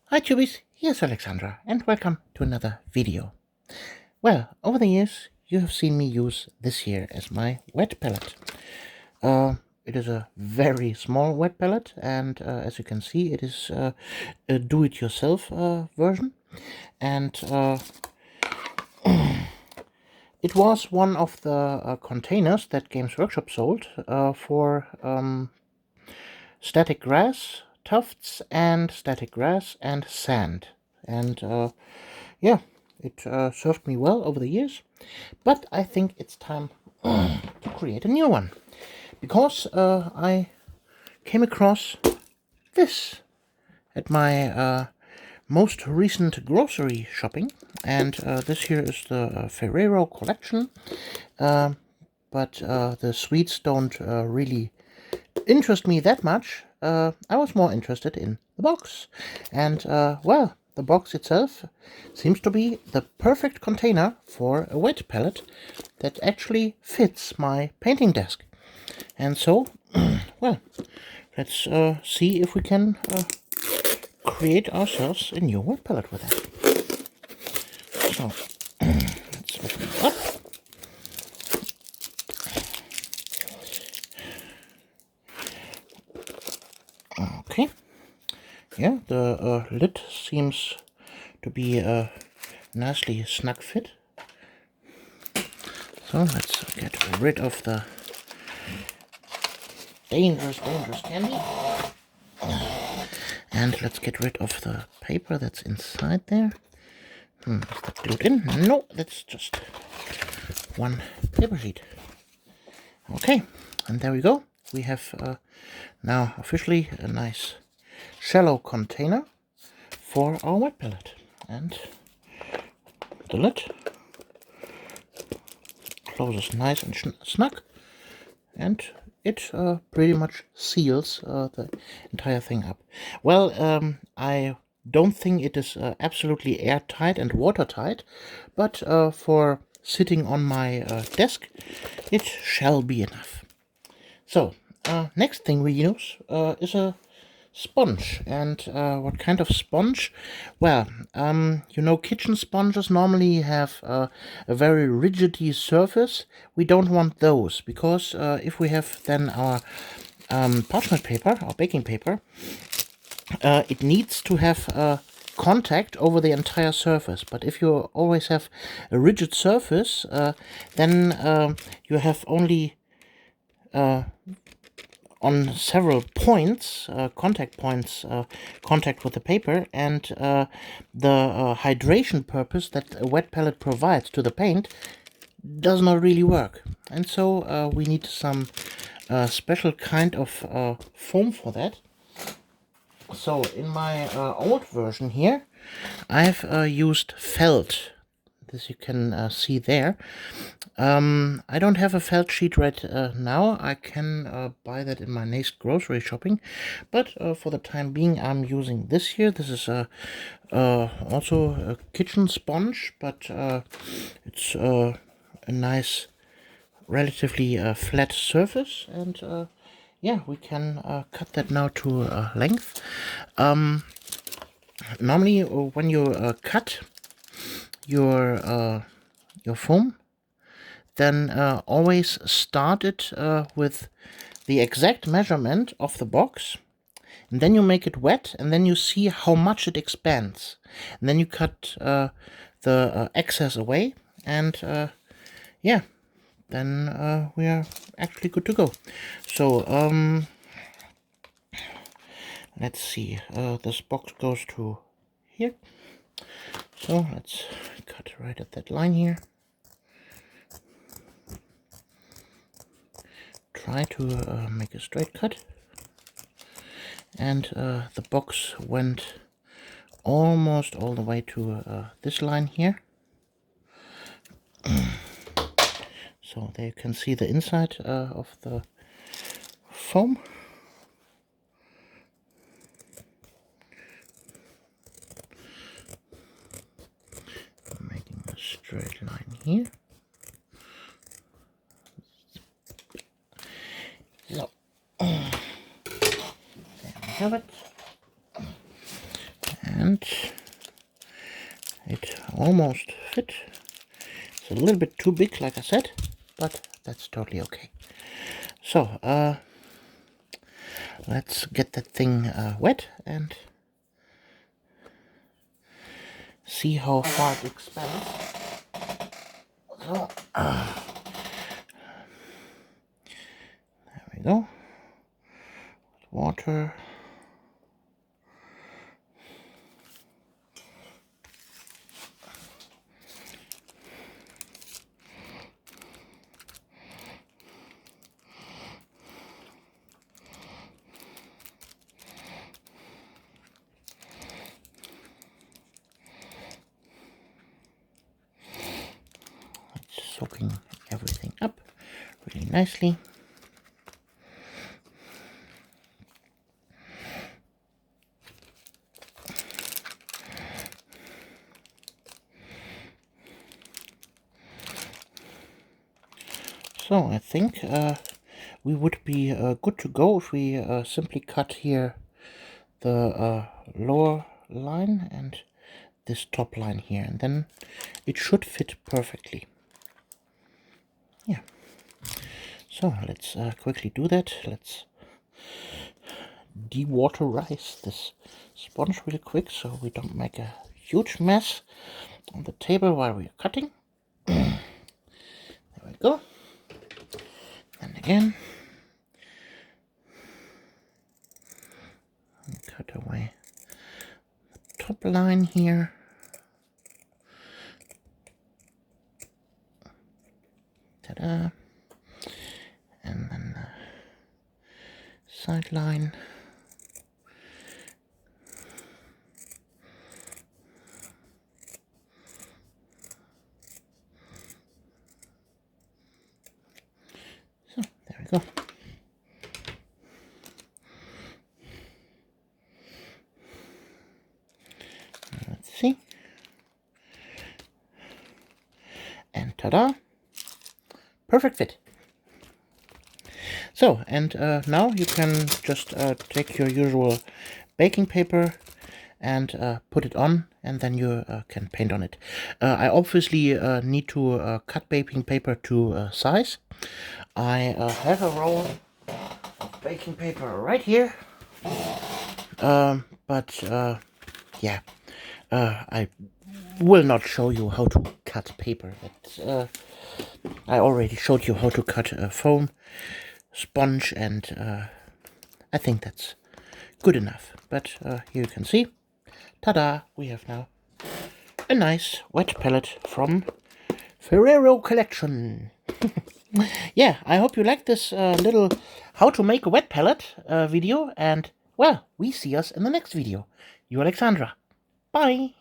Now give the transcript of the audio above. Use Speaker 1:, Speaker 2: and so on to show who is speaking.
Speaker 1: Hi Tubies, here's Alexandra and welcome to another video. Well, over the years you have seen me use this here as my wet palette. It is a very small wet palette and as you can see it is a do-it-yourself version, and it was one of the containers that Games Workshop sold for static grass tufts and static grass and sand, and yeah, it served me well over the years, but I think it's time to create a new one, because I came across this at my most recent grocery shopping, and this here is the Ferrero collection, but the sweets don't really interest me that much. I was more interested in the box, and well, the box itself seems to be the perfect container for a wet palette that actually fits my painting desk. And so, well, let's see if we can create ourselves a new wet palette with that. So, let's open it up. Okay, yeah, the lid seems to be a nicely snug fit. So let's get rid of the dangerous candy. And let's get rid of the paper that's inside there. Is that glued in? No, that's just one paper sheet. Okay, and there we go. We have now officially a nice shallow container for our wet palette. And the lid closes nice and snug, and it pretty much seals the entire thing up. Well, I don't think it is absolutely airtight and watertight, but for sitting on my desk, it shall be enough. So, next thing we use is a sponge. And what kind of sponge? Well, you know, kitchen sponges normally have a very rigidy surface. We don't want those, because if we have then our parchment paper, our baking paper, it needs to have contact over the entire surface. But if you always have a rigid surface, then you have only on several points, contact points, contact with the paper, and the hydration purpose that a wet palette provides to the paint does not really work. And so we need some special kind of foam for that. So in my old version here, I've used felt. This you can see there. I don't have a felt sheet right now. I can buy that in my next grocery shopping, but for the time being I'm using this here. This is also a kitchen sponge, but it's a nice, relatively flat surface, and yeah, we can cut that now to length. Normally when you cut your foam, then always start it with the exact measurement of the box, and then you make it wet, and then you see how much it expands, and then you cut the excess away, and yeah, then we are actually good to go. So let's see, this box goes to here, so let's cut right at that line here. Try to make a straight cut, and the box went almost all the way to this line here. So there you can see the inside of the foam. Making a straight line here. So there we have it. And it almost fit. It's a little bit too big, like I said, but that's totally okay. So, let's get that thing wet and see how far it expands. So, there we go. Water. Soaking everything up really nicely. So I think we would be good to go if we simply cut here the lower line and this top line here, and then it should fit perfectly. Yeah. So let's quickly do that. Let's dewaterize this sponge really quick so we don't make a huge mess on the table while we're cutting. There we go. And again, cut away the top line here. Ta-da. And then the side line. So, there we go. Let's see. And ta-da! Perfect fit. So, and now you can just take your usual baking paper and put it on, and then you can paint on it. I obviously need to cut baking paper to size. I have a roll of baking paper right here, but yeah, I will not show you how to cut paper. I already showed you how to cut a foam sponge, and I think that's good enough. But here you can see, ta-da, we have now a nice wet palette from Ferrero collection. Yeah, I hope you like this little how to make a wet palette video, and well, we see us in the next video. You Alexandra. Bye.